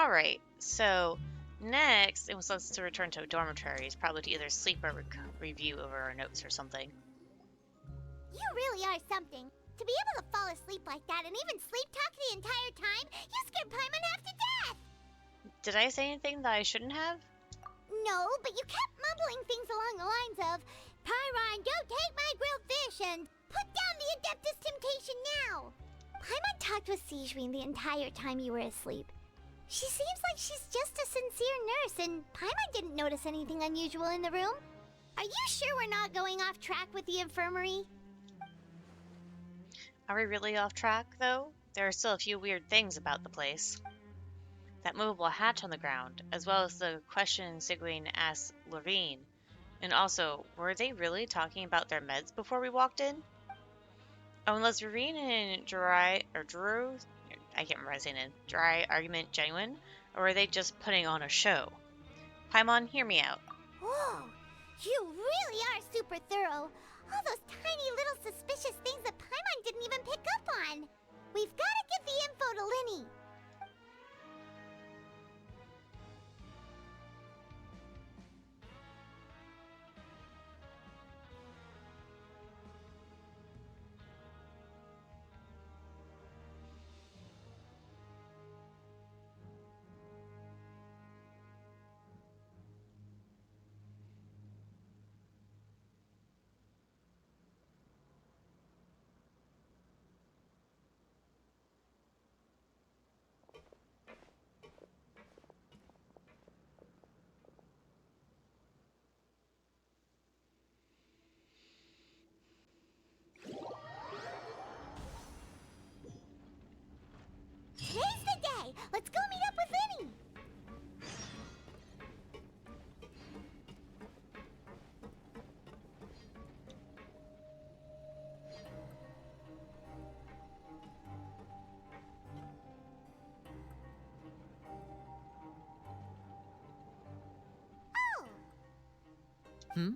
Alright, so next it was us to return to dormitories, probably to either sleep or review over our notes or something. You really are something. To be able to fall asleep like that and even sleep talk the entire time, you scared Paimon half to death! Did I say anything that I shouldn't have? No, but you kept mumbling things along the lines of, Pyron, don't take my grilled fish, and put down the Adeptus Temptation now! Paimon talked with Sigewinne the entire time you were asleep. She seems like she's just a sincere nurse, and Paimon didn't notice anything unusual in the room. Are you sure we're not going off track with the infirmary? Are we really off track, though? There are still a few weird things about the place. That movable hatch on the ground, as well as the question Sigewinne asked Lorene. And also, were they really talking about their meds before we walked in? Oh, unless Lorene and Drew, I can't remember his name, Dry argument genuine, or were they just putting on a show? Paimon, hear me out. Whoa, you really are super thorough. All those tiny little suspicious things that Paimon didn't even pick up on. We've got to give the info to Linny. Today's the day. Let's go meet up with Linny. Oh. Hmm?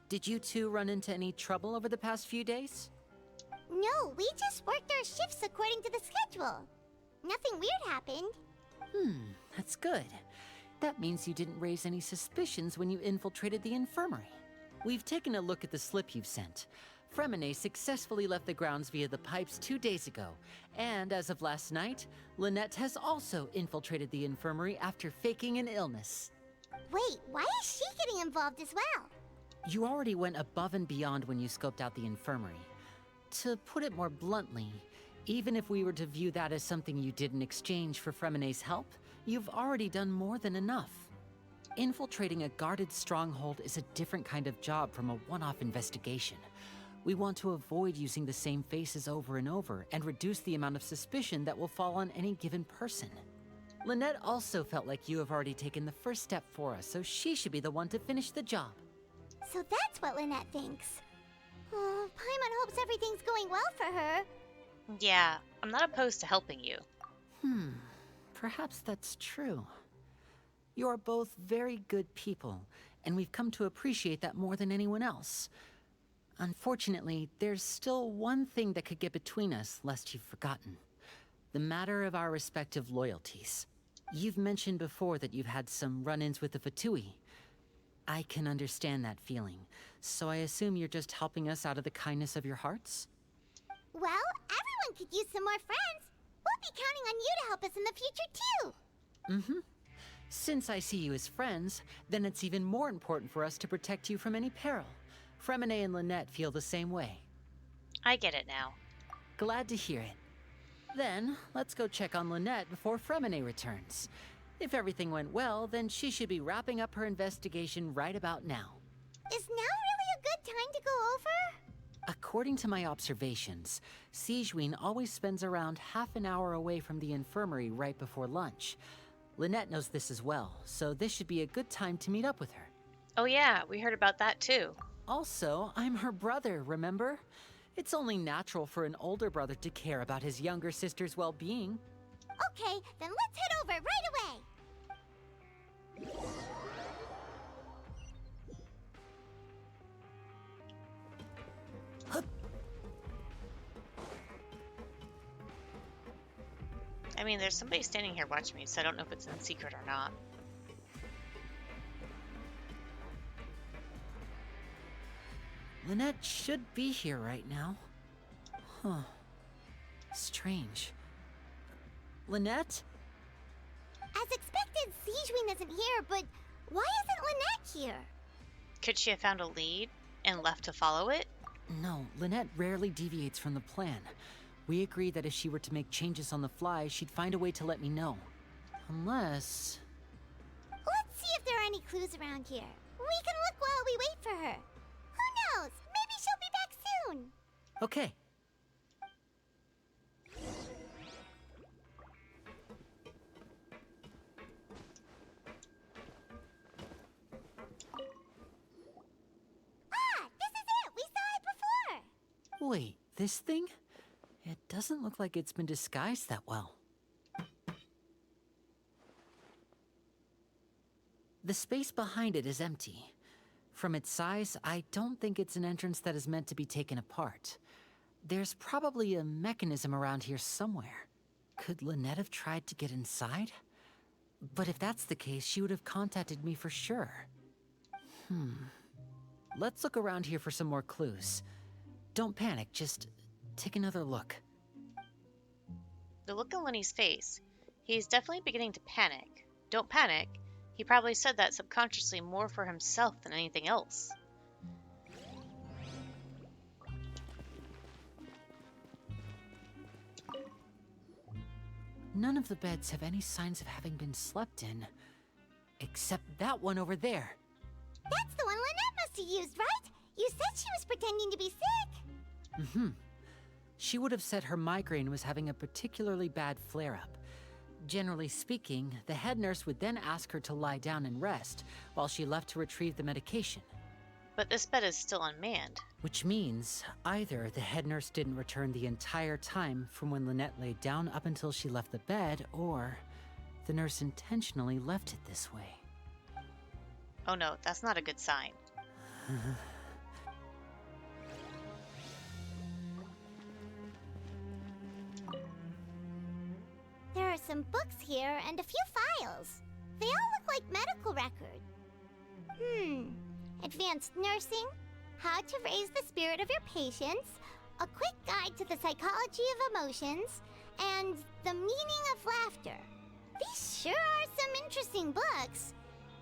Did you two run into any trouble over the past few days? No, we just worked our shifts according to the schedule. Nothing weird happened. That's good. That means you didn't raise any suspicions when you infiltrated the infirmary. We've taken a look at the slip you've sent. Fremine successfully left the grounds via the pipes 2 days ago, and as of last night, Lynette has also infiltrated the infirmary after faking an illness. Wait, why is she getting involved as well? You already went above and beyond when you scoped out the infirmary. To put it more bluntly, even if we were to view that as something you did in exchange for Fremine's help, you've already done more than enough. Infiltrating a guarded stronghold is a different kind of job from a one-off investigation. We want to avoid using the same faces over and over and reduce the amount of suspicion that will fall on any given person. Lynette also felt like you have already taken the first step for us, so she should be the one to finish the job. So that's what Lynette thinks. Oh, Paimon hopes everything's going well for her. Yeah, I'm not opposed to helping you. Perhaps that's true. You're both very good people, and we've come to appreciate that more than anyone else. Unfortunately, there's still one thing that could get between us, lest you've forgotten. The matter of our respective loyalties. You've mentioned before that you've had some run-ins with the Fatui. I can understand that feeling, so I assume you're just helping us out of the kindness of your hearts? Well, everyone could use some more friends. We'll be counting on you to help us in the future, too. Since I see you as friends, then it's even more important for us to protect you from any peril. Fremine and Lynette feel the same way. I get it now. Glad to hear it. Then, let's go check on Lynette before Fremine returns. If everything went well, then she should be wrapping up her investigation right about now. Is now really a good time to go over? According to my observations, Sigewinne always spends around half an hour away from the infirmary right before lunch. Lynette knows this as well, so this should be a good time to meet up with her. Oh yeah, we heard about that too. Also, I'm her brother, remember? It's only natural for an older brother to care about his younger sister's well-being. Okay, then let's head over right away. I mean, there's somebody standing here watching me, so I don't know if it's in secret or not. Lynette should be here right now. Huh. Strange. Lynette? As expected, Sijwin isn't here, but why isn't Lynette here? Could she have found a lead and left to follow it? No, Lynette rarely deviates from the plan. We agreed that if she were to make changes on the fly, she'd find a way to let me know. Unless... Let's see if there are any clues around here. We can look while we wait for her. Who knows? Maybe she'll be back soon. Okay. Ah, this is it! We saw it before! Wait, this thing? It doesn't look like it's been disguised that well. The space behind it is empty. From its size, I don't think it's an entrance that is meant to be taken apart. There's probably a mechanism around here somewhere. Could Lynette have tried to get inside? But if that's the case, she would have contacted me for sure. Let's look around here for some more clues. Don't panic, just take another look. The look on Lenny's face. He's definitely beginning to panic. Don't panic. He probably said that subconsciously more for himself than anything else. None of the beds have any signs of having been slept in. Except that one over there. That's the one Lynette must have used, right? You said she was pretending to be sick. She would have said her migraine was having a particularly bad flare-up. Generally speaking, the head nurse would then ask her to lie down and rest, while she left to retrieve the medication. But this bed is still unmanned. Which means, either the head nurse didn't return the entire time from when Lynette laid down up until she left the bed, or the nurse intentionally left it this way. Oh no, that's not a good sign. There are some books here and a few files. They all look like medical records. Advanced nursing, how to raise the spirit of your patients, a quick guide to the psychology of emotions, and the meaning of laughter. These sure are some interesting books.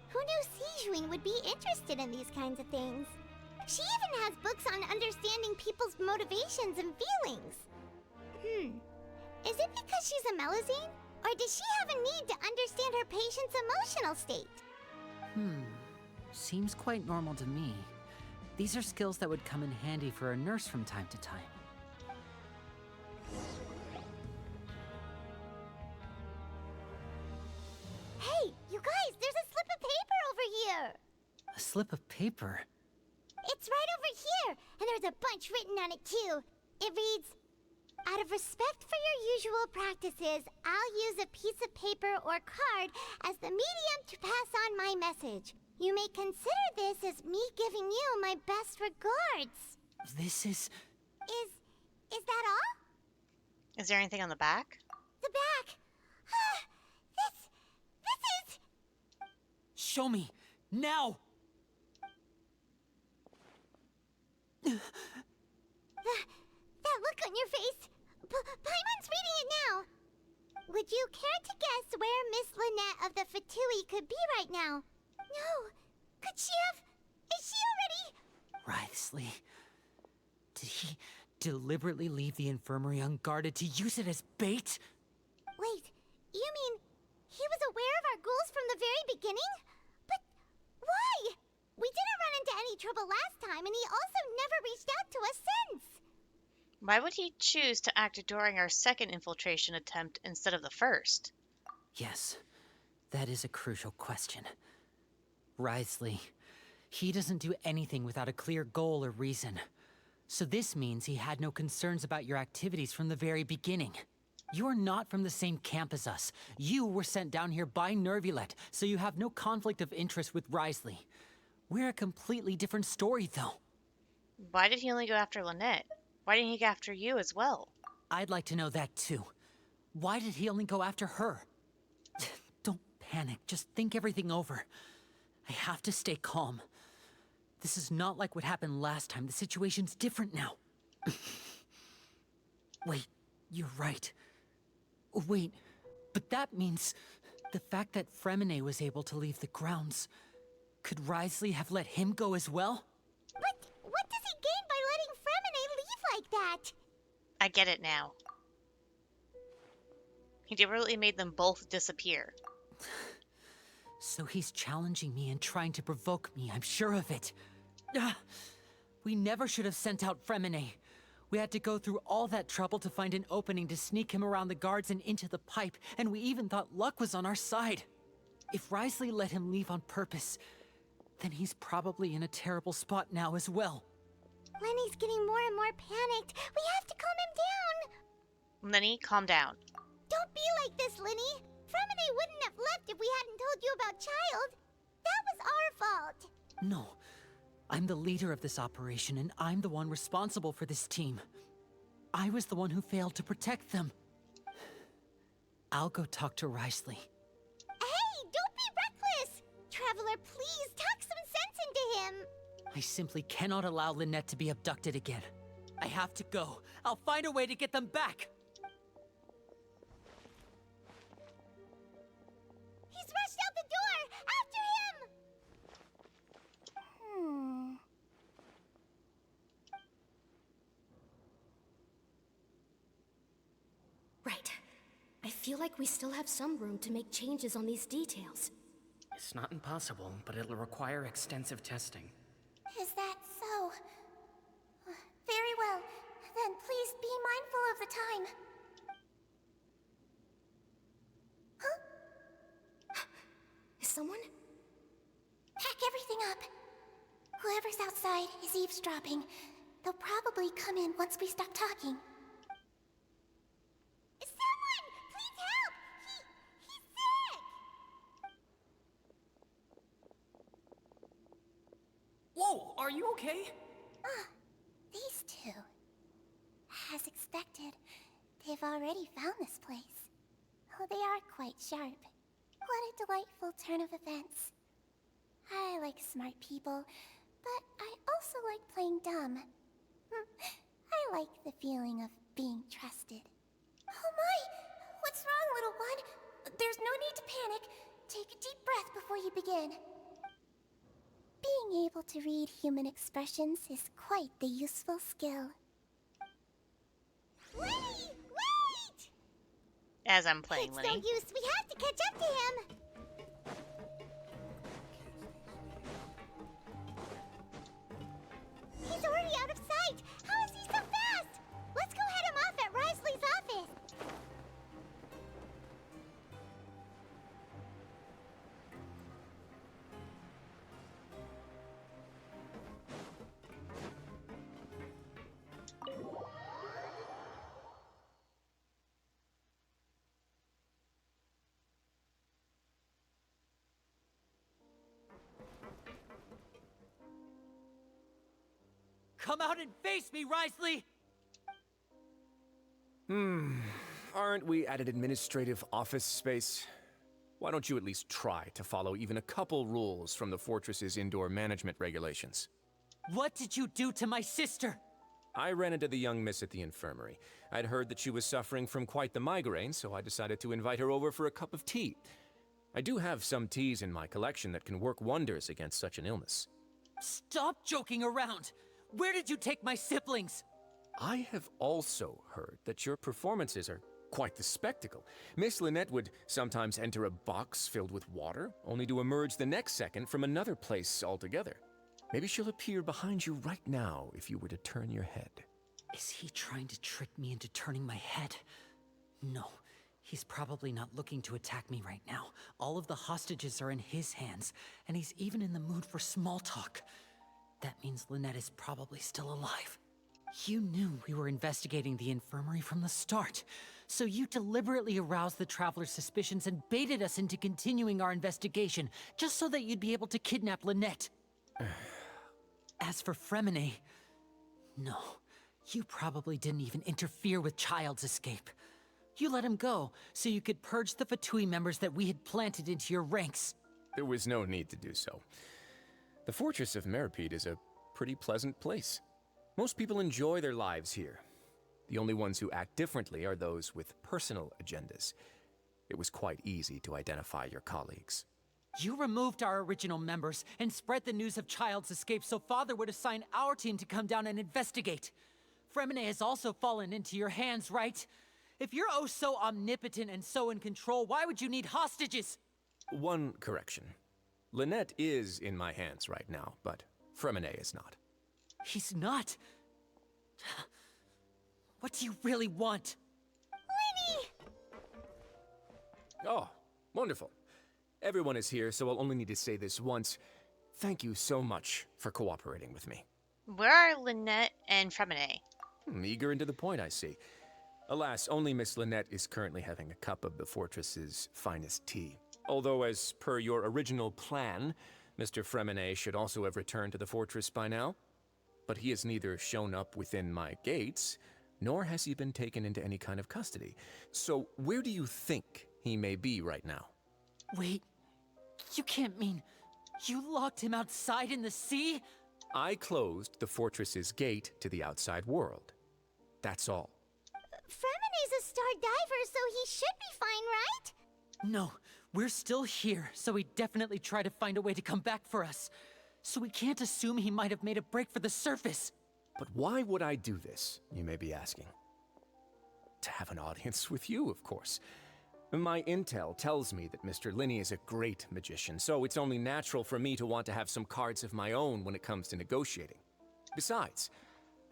Who knew Sijwin would be interested in these kinds of things? She even has books on understanding people's motivations and feelings. Is it because she's a Melazine? Or does she have a need to understand her patient's emotional state? Seems quite normal to me. These are skills that would come in handy for a nurse from time to time. Hey, you guys, there's a slip of paper over here! A slip of paper? It's right over here, and there's a bunch written on it too. It reads, "Out of respect for your usual practices, I'll use a piece of paper or card as the medium to pass on my message. You may consider this as me giving you my best regards." This is... Is that all? Is there anything on the back? The back. This is... Show me! Now! That look on your face. Paimon's reading it now. Would you care to guess where Miss Lynette of the Fatui could be right now? No. Could she have... Is she already... Writhsley. Did he deliberately leave the infirmary unguarded to use it as bait? Wait, you mean he was aware of our goals from the very beginning? But why? We didn't run into any trouble last time, and he also never reached out to us since. Why would he choose to act during our second infiltration attempt instead of the first? Yes, that is a crucial question. Writhsley, he doesn't do anything without a clear goal or reason. So this means he had no concerns about your activities from the very beginning. You're not from the same camp as us. You were sent down here by Nervulet, so you have no conflict of interest with Writhsley. We're a completely different story, though. Why did he only go after Lynette? Why didn't he go after you as well? I'd like to know that, too. Why did he only go after her? Don't panic, just think everything over. I have to stay calm. This is not like what happened last time. The situation's different now. Wait, you're right. Wait, but that means the fact that Fremine was able to leave the grounds. Could Wriothesley have let him go as well? But what does he gain by letting Fremine leave like that? I get it now. He deliberately made them both disappear. So he's challenging me and trying to provoke me, I'm sure of it. We never should have sent out Fremine. We had to go through all that trouble to find an opening to sneak him around the guards and into the pipe, and we even thought luck was on our side. If Wriothesley let him leave on purpose, then he's probably in a terrible spot now as well. Lenny's getting more and more panicked. We have to calm him down. Lenny, calm down. Don't be like this, Lenny. Fremine wouldn't have left if we hadn't told you about Child. That was our fault. No. I'm the leader of this operation, and I'm the one responsible for this team. I was the one who failed to protect them. I'll go talk to Wriothesley. Hey, don't be reckless! Traveler, please talk some sense into him. I simply cannot allow Lynette to be abducted again. I have to go. I'll find a way to get them back! He's rushed out the door! After him! Right. I feel like we still have some room to make changes on these details. It's not impossible, but it'll require extensive testing. Is that so? Very well. Then please be mindful of the time. Huh? Is someone? Pack everything up. Whoever's outside is eavesdropping. They'll probably come in once we stop talking. Someone! Please help! He's sick! Whoa, are you okay? These two. As expected, they've already found this place. Oh, they are quite sharp. What a delightful turn of events. I like smart people, but I also like playing dumb. I like the feeling of being trusted. Oh my! What's wrong, little one? There's no need to panic. Take a deep breath before you begin. Being able to read human expressions is quite the useful skill. Lenny! Wait! As I'm playing, It's Lenny. no use. We have to catch up to him. He's already out of sight. How is he so fast? Let's go head him off at Wriothesley's office. Come out and face me, Wriothesley! Aren't we at an administrative office space? Why don't you at least try to follow even a couple rules from the fortress's indoor management regulations? What did you do to my sister? I ran into the young miss at the infirmary. I'd heard that she was suffering from quite the migraine, so I decided to invite her over for a cup of tea. I do have some teas in my collection that can work wonders against such an illness. Stop joking around! Where did you take my siblings? I have also heard that your performances are quite the spectacle. Miss Lynette would sometimes enter a box filled with water, only to emerge the next second from another place altogether. Maybe she'll appear behind you right now if you were to turn your head. Is he trying to trick me into turning my head? No, he's probably not looking to attack me right now. All of the hostages are in his hands, and he's even in the mood for small talk. That means Lynette is probably still alive. You knew we were investigating the infirmary from the start, so you deliberately aroused the Traveler's suspicions and baited us into continuing our investigation, just so that you'd be able to kidnap Lynette. As for Fremine, no, you probably didn't even interfere with Child's escape. You let him go, so you could purge the Fatui members that we had planted into your ranks. There was no need to do so. The Fortress of Meripede is a pretty pleasant place. Most people enjoy their lives here. The only ones who act differently are those with personal agendas. It was quite easy to identify your colleagues. You removed our original members and spread the news of Child's escape so Father would assign our team to come down and investigate. Fremine has also fallen into your hands, right? If you're oh so omnipotent and so in control, why would you need hostages? One correction. Lynette is in my hands right now, but Fremine is not. He's not. What do you really want? Lenny! Oh, wonderful. Everyone is here, so I'll only need to say this once. Thank you so much for cooperating with me. Where are Lynette and Fremine? Eager and to the point, I see. Alas, only Miss Lynette is currently having a cup of the fortress's finest tea. Although, as per your original plan, Mr. Fremine should also have returned to the fortress by now. But he has neither shown up within my gates, nor has he been taken into any kind of custody. So where do you think he may be right now? Wait, you can't mean you locked him outside in the sea? I closed the fortress's gate to the outside world. That's all. Fremine's a star diver, so he should be fine, right? No, we're still here, so he definitely tried to find a way to come back for us. So we can't assume he might have made a break for the surface. But why would I do this, you may be asking? To have an audience with you, of course. My intel tells me that Mr. Linney is a great magician, so it's only natural for me to want to have some cards of my own when it comes to negotiating. Besides,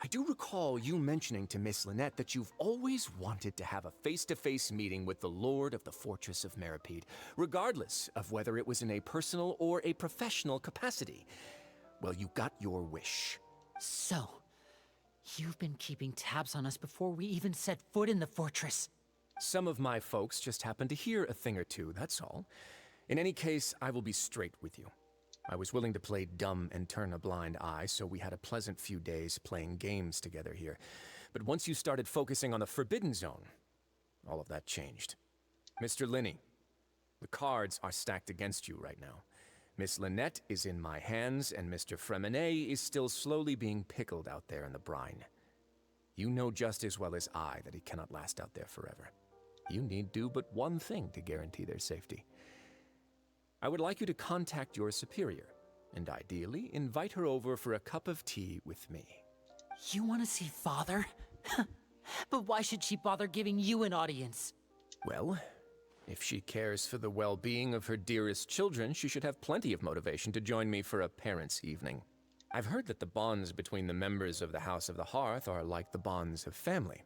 I do recall you mentioning to Miss Lynette that you've always wanted to have a face-to-face meeting with the Lord of the Fortress of Meripede, regardless of whether it was in a personal or a professional capacity. Well, you got your wish. So, you've been keeping tabs on us before we even set foot in the fortress. Some of my folks just happened to hear a thing or two, that's all. In any case, I will be straight with you. I was willing to play dumb and turn a blind eye, so we had a pleasant few days playing games together here. But once you started focusing on the Forbidden Zone, all of that changed. Mr. Linney, the cards are stacked against you right now. Miss Lynette is in my hands, and Mr. Fremine is still slowly being pickled out there in the brine. You know just as well as I that he cannot last out there forever. You need do but one thing to guarantee their safety. I would like you to contact your superior, and ideally invite her over for a cup of tea with me. You want to see Father? But why should she bother giving you an audience? Well, if she cares for the well-being of her dearest children, she should have plenty of motivation to join me for a parents' evening. I've heard that the bonds between the members of the House of the Hearth are like the bonds of family.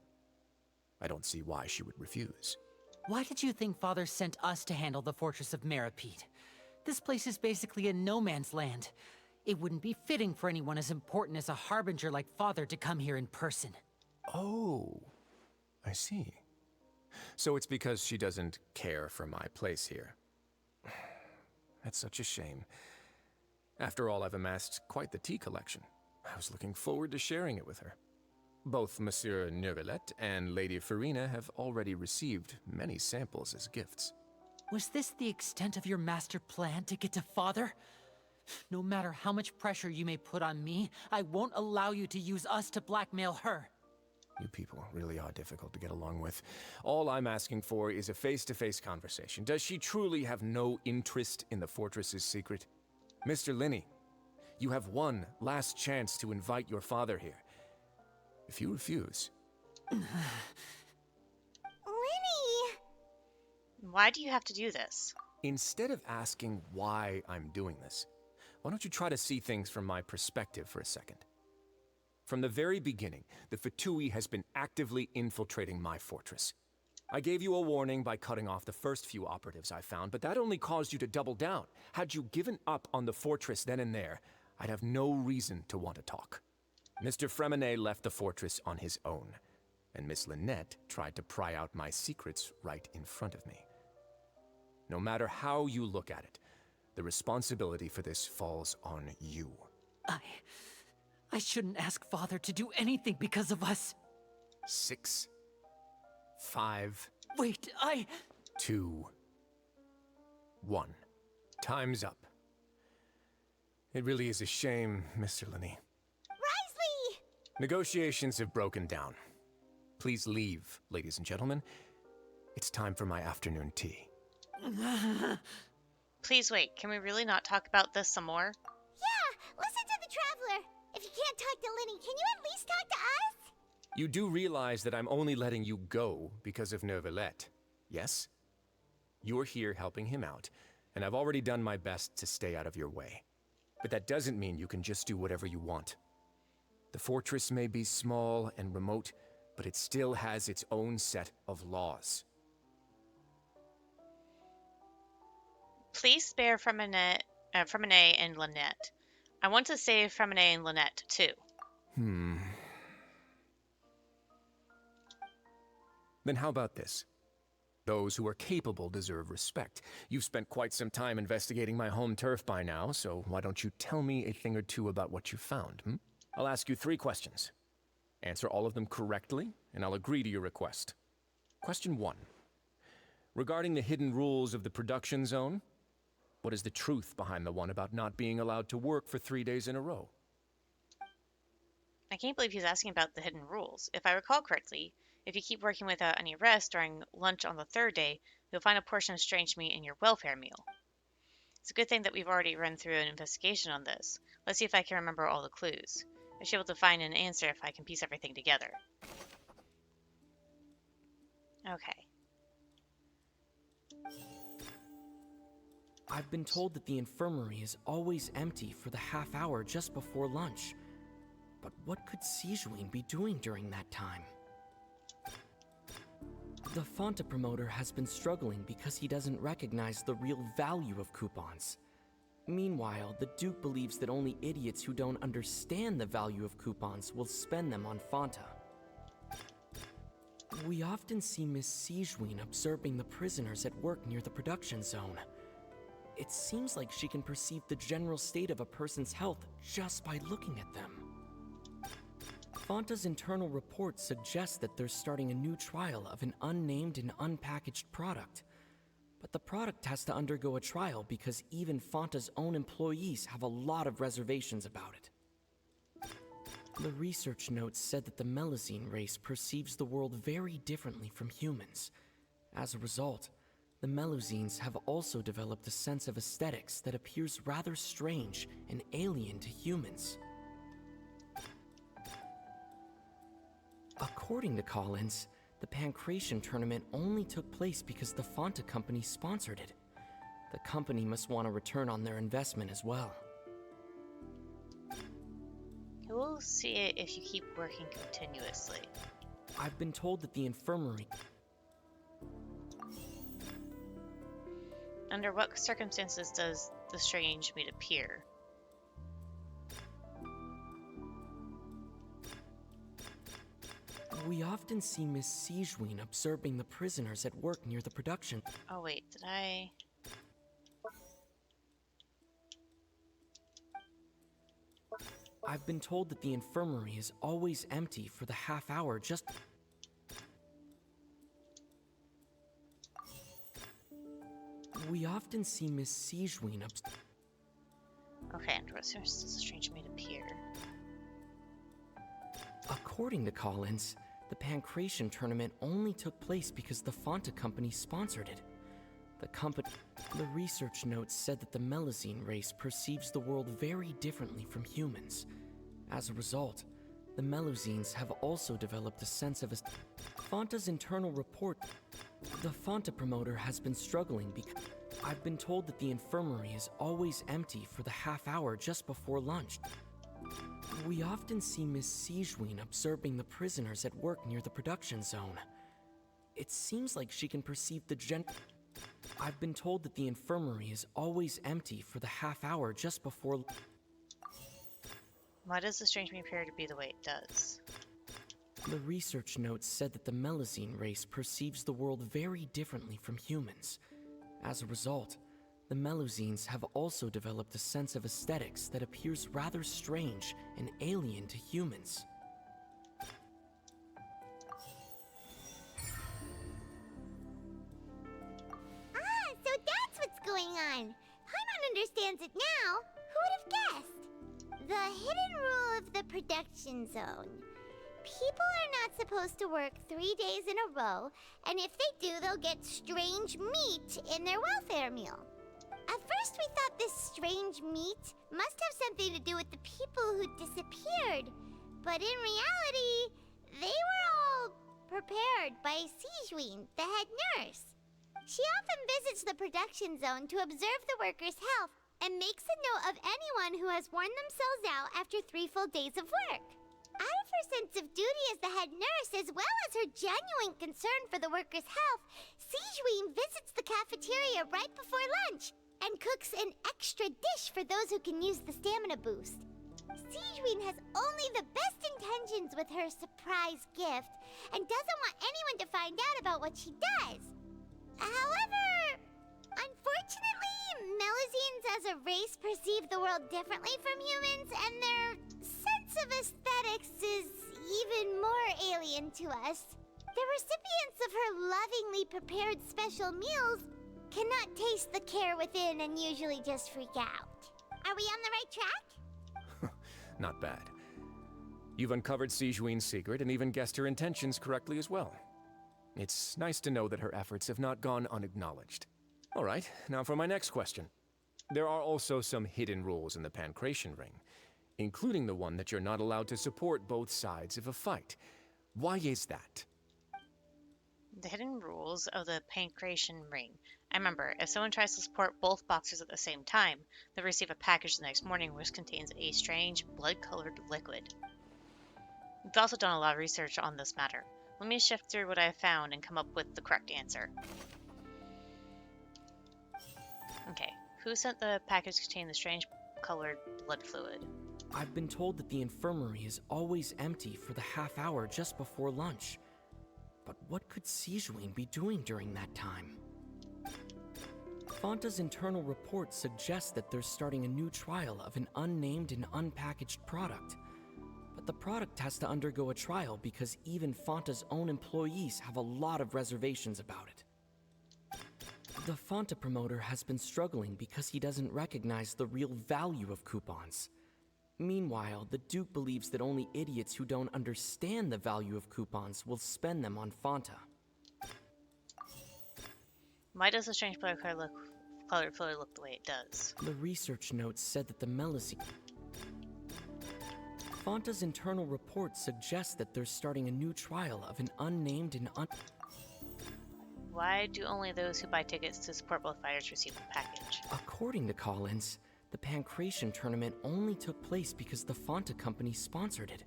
I don't see why she would refuse. Why did you think Father sent us to handle the Fortress of Meripede? This place is basically a no-man's land. It wouldn't be fitting for anyone as important as a harbinger like Father to come here in person. Oh, I see. So it's because she doesn't care for my place here. That's such a shame. After all, I've amassed quite the tea collection. I was looking forward to sharing it with her. Both Monsieur Neuvillette and Lady Farina have already received many samples as gifts. Was this the extent of your master plan to get to Father? No matter how much pressure you may put on me, I won't allow you to use us to blackmail her. You people really are difficult to get along with. All I'm asking for is a face-to-face conversation. Does she truly have no interest in the fortress's secret? Mr. Linney, you have one last chance to invite your father here. If you refuse... Lenny! Why do you have to do this? Instead of asking why I'm doing this, why don't you try to see things from my perspective for a second? From the very beginning, the Fatui has been actively infiltrating my fortress. I gave you a warning by cutting off the first few operatives I found, but that only caused you to double down. Had you given up on the fortress then and there, I'd have no reason to want to talk. Mr. Fremine left the fortress on his own, and Miss Lynette tried to pry out my secrets right in front of me. No matter how you look at it, the responsibility for this falls on you. I shouldn't ask Father to do anything because of us. 6, 5, Wait, 2, 1. Time's up. It really is a shame, Mr. Linney. Risley! Negotiations have broken down. Please leave, ladies and gentlemen. It's time for my afternoon tea. Please wait, can we really not talk about this some more? Yeah, listen to the Traveler. If you can't talk to Lenny, can you at least talk to us? You do realize that I'm only letting you go because of Neuvillette, yes? You're here helping him out, and I've already done my best to stay out of your way. But that doesn't mean you can just do whatever you want. The fortress may be small and remote, but it still has its own set of laws. Please spare Freminet and Lynette. I want to save Freminet and Lynette, too. Then how about this? Those who are capable deserve respect. You've spent quite some time investigating my home turf by now, so why don't you tell me a thing or two about what you found, I'll ask you 3 questions. Answer all of them correctly, and I'll agree to your request. Question 1. Regarding the hidden rules of the production zone, what is the truth behind the one about not being allowed to work for 3 days in a row? I can't believe he's asking about the hidden rules. If I recall correctly, if you keep working without any rest during lunch on the 3rd day, you'll find a portion of strange meat in your welfare meal. It's a good thing that we've already run through an investigation on this. Let's see if I can remember all the clues. I should be able to find an answer if I can piece everything together. Okay. I've been told that the infirmary is always empty for the half hour just before lunch. But what could Sijuin be doing during that time? The Fonta promoter has been struggling because he doesn't recognize the real value of coupons. Meanwhile, the Duke believes that only idiots who don't understand the value of coupons will spend them on Fonta. We often see Miss Sijuin observing the prisoners at work near the production zone. It seems like she can perceive the general state of a person's health just by looking at them. Fonta's internal report suggests that they're starting a new trial of an unnamed and unpackaged product. But the product has to undergo a trial because even Fonta's own employees have a lot of reservations about it. The research notes said that the Melazine race perceives the world very differently from humans. As a result, the Melazines have also developed a sense of aesthetics that appears rather strange and alien to humans. According to Collins, the Pancration tournament only took place because the Fonta company sponsored it. The company must want a return on their investment as well. We'll see it if you keep working continuously. I've been told that the infirmary... Under what circumstances does the strange meat appear? We often see Miss Sijuin observing the prisoners at work near the production. Oh wait, did I... I've been told that the infirmary is always empty for the half hour just... We often see Miss Sijuin Okay, under what circumstances does the strange meat appear? According to Collins, the Pancration tournament only took place because the Fonta company sponsored it. The research notes said that the Melazine race perceives the world very differently from humans. As a result, the Melazines have also developed a sense of Fonta's internal report. The Fonta promoter has been struggling because I've been told that the infirmary is always empty for the half hour just before lunch. We often see Miss Sijuin observing the prisoners at work near the production zone. It seems like she can perceive the I've been told that the infirmary is always empty for the half hour just before... Why does the strange meat appear to be the way it does? The research notes said that the Melazine race perceives the world very differently from humans. As a result, the Melazines have also developed a sense of aesthetics that appears rather strange and alien to humans. understands it now. Who would have guessed? The hidden rule of the production zone. People are not supposed to work 3 days in a row, and if they do, they'll get strange meat in their welfare meal. At first, we thought this strange meat must have something to do with the people who disappeared, but in reality, they were all prepared by Sijween, the head nurse. She often visits the production zone to observe the workers' health and makes a note of anyone who has worn themselves out after 3 full days of work. Out of her sense of duty as the head nurse, as well as her genuine concern for the workers' health, Sijween visits the cafeteria right before lunch and cooks an extra dish for those who can use the stamina boost. Sijween has only the best intentions with her surprise gift and doesn't want anyone to find out about what she does. However, unfortunately, Melazines as a race perceive the world differently from humans, and their sense of aesthetics is even more alien to us. The recipients of her lovingly prepared special meals cannot taste the care within and usually just freak out. Are we on the right track? Not bad. You've uncovered Sijween's secret and even guessed her intentions correctly as well. It's nice to know that her efforts have not gone unacknowledged. All right, now for my next question. There are also some hidden rules in the Pancration Ring, including the one that you're not allowed to support both sides of a fight. Why is that? The hidden rules of the Pancration Ring. I remember, if someone tries to support both boxers at the same time, they'll receive a package the next morning which contains a strange, blood-colored liquid. We've also done a lot of research on this matter. Let me shift through what I have found and come up with the correct answer. Okay, who sent the package containing the strange colored blood fluid? I've been told that the infirmary is always empty for the half hour just before lunch. But what could Sijween be doing during that time? Fanta's internal report suggests that they're starting a new trial of an unnamed and unpackaged product. But the product has to undergo a trial because even Fanta's own employees have a lot of reservations about it. The Fanta promoter has been struggling because he doesn't recognize the real value of coupons. Meanwhile, the Duke believes that only idiots who don't understand the value of coupons will spend them on Fanta. Why does the strange blood-colored fluid look the way it does? The research notes said that the Melazine... Fanta's internal report suggests that they're starting a new trial of an unnamed and Why do only those who buy tickets to support both fighters receive the package? According to Collins, the Pancration tournament only took place because the Fanta company sponsored it.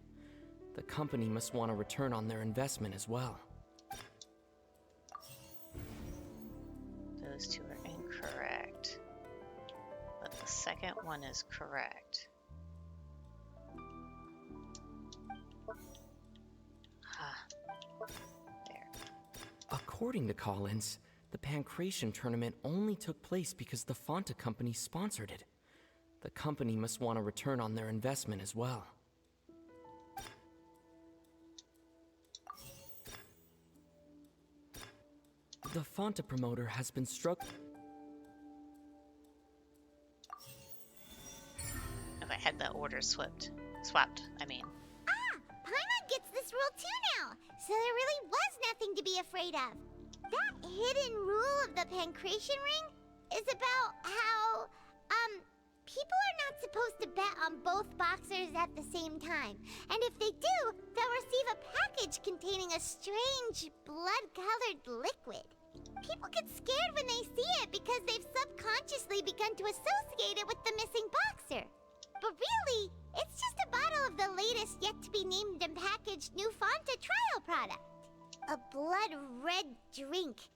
The company must want a return on their investment as well. Those two are incorrect. But the second one is correct. There. According to Collins, the Pancration tournament only took place because the Fanta company sponsored it. The company must want a return on their investment as well. The Fanta promoter has been struck. If I had the order swapped, I mean. Paimon gets this rule too now, so there really was nothing to be afraid of. That hidden rule of the Pancration Ring is about how, people are not supposed to bet on both boxers at the same time. And if they do, they'll receive a package containing a strange, blood-colored liquid. People get scared when they see it because they've subconsciously begun to associate it with the missing boxer. But really, it's just a bottle of the latest yet-to-be-named and packaged new Fanta trial product. A blood-red drink.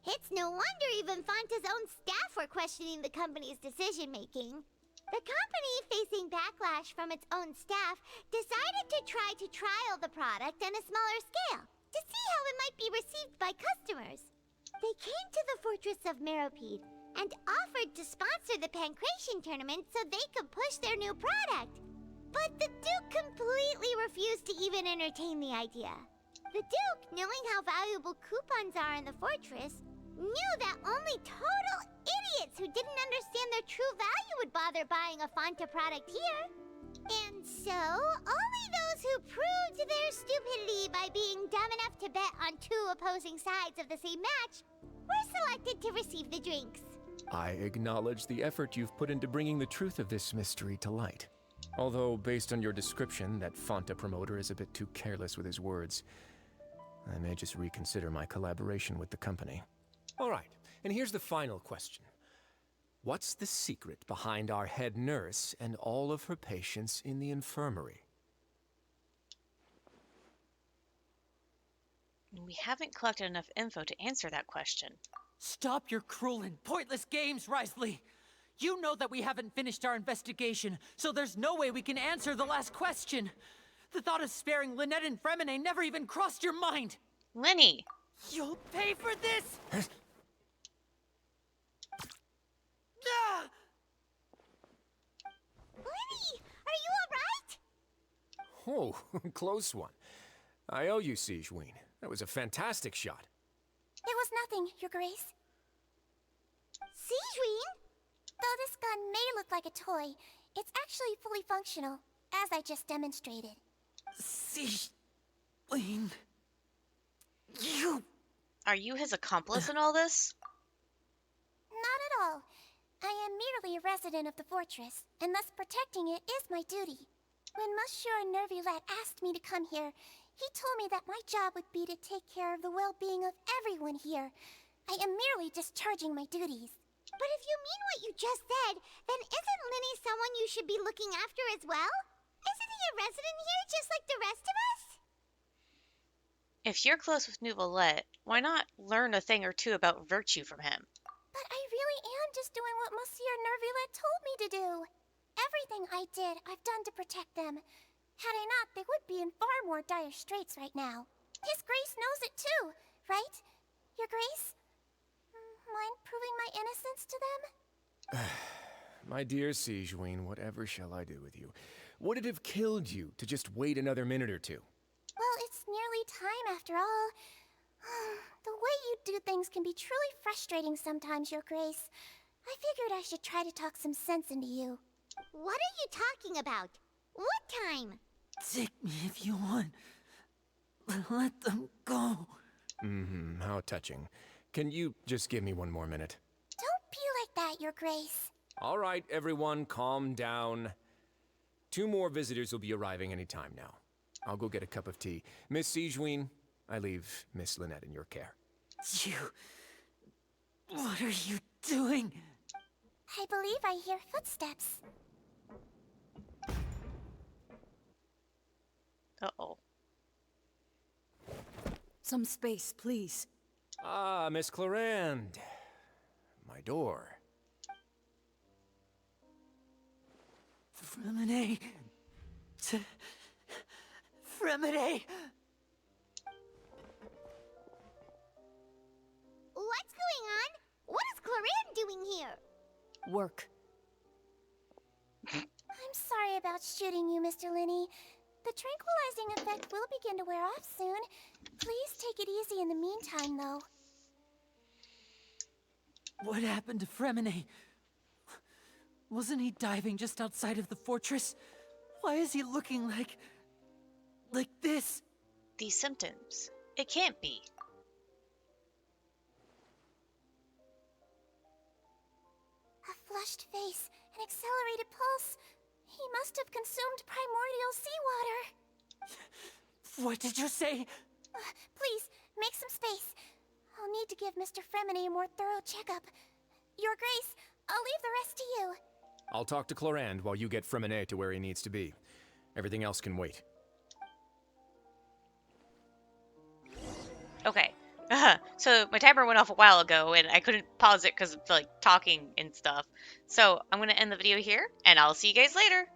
It's no wonder even Fanta's own staff were questioning the company's decision-making. The company, facing backlash from its own staff, decided to try to trial the product on a smaller scale to see how it might be received by customers. They came to the fortress of Meropide and offered to sponsor the Pancration tournament so they could push their new product. But the Duke completely refused to even entertain the idea. The Duke, knowing how valuable coupons are in the fortress, knew that only total idiots who didn't understand their true value would bother buying a Fanta product here. And so, only those who proved their stupidity by being dumb enough to bet on two opposing sides of the same match were selected to receive the drinks. I acknowledge the effort you've put into bringing the truth of this mystery to light. Although, based on your description, that Fanta promoter is a bit too careless with his words. I may just reconsider my collaboration with the company. All right, and here's the final question. What's the secret behind our head nurse and all of her patients in the infirmary? We haven't collected enough info to answer that question. Stop your cruel and pointless games, Risley! You know that we haven't finished our investigation, so there's no way we can answer the last question. The thought of sparing Lynette and Fremine never even crossed your mind! Lenny! You'll pay for this! Ah! Lenny, are you alright? Oh, close one. I owe you, Sigewinne. That was a fantastic shot. It was nothing, Your Grace. Sigewinne? Though this gun may look like a toy, it's actually fully functional, as I just demonstrated. Sigewinne... You... Are you his accomplice in all this? Not at all. I am merely a resident of the fortress, and thus protecting it is my duty. When Monsieur Nervulette asked me to come here, he told me that my job would be to take care of the well-being of everyone here. I am merely discharging my duties. But if you mean what you just said, then isn't Linny someone you should be looking after as well? Isn't he a resident here just like the rest of us? If you're close with Neuvillette, why not learn a thing or two about virtue from him? But I really am just doing what Monsieur Nervulette told me to do. Everything I did, I've done to protect them. Had I not, they would be in far more dire straits right now. His Grace knows it too, right? Your Grace? Mind proving my innocence to them? My dear Sigewinne, whatever shall I do with you? Would it have killed you to just wait another minute or two? Well, it's nearly time after all. The way you do things can be truly frustrating sometimes, Your Grace. I figured I should try to talk some sense into you. What are you talking about? What time? Take me if you want. Let them go. How touching. Can you just give me one more minute? Don't be like that, Your Grace. All right, everyone, calm down. 2 more visitors will be arriving any time now. I'll go get a cup of tea. Miss Sigewinne, I leave Miss Lynette in your care. You... What are you doing? I believe I hear footsteps. Uh-oh. Some space, please. Ah, Miss Clarande. My door. Fremine... Fremine... What's going on? What is Clarande doing here? Work. I'm sorry about shooting you, Mr. Linny. The tranquilizing effect will begin to wear off soon. Please take it easy in the meantime, though. What happened to Fremine? Wasn't he diving just outside of the fortress? Why is he looking like this? These symptoms. It can't be. A flushed face, an accelerated pulse. He must have consumed primordial seawater. What did you say? Please, make some space. I'll need to give Mr. Fremine a more thorough checkup. Your Grace, I'll leave the rest to you. I'll talk to Clarande while you get Fremine to where he needs to be. Everything else can wait. Okay. So my timer went off a while ago and I couldn't pause it because of like talking and stuff. So I'm going to end the video here and I'll see you guys later.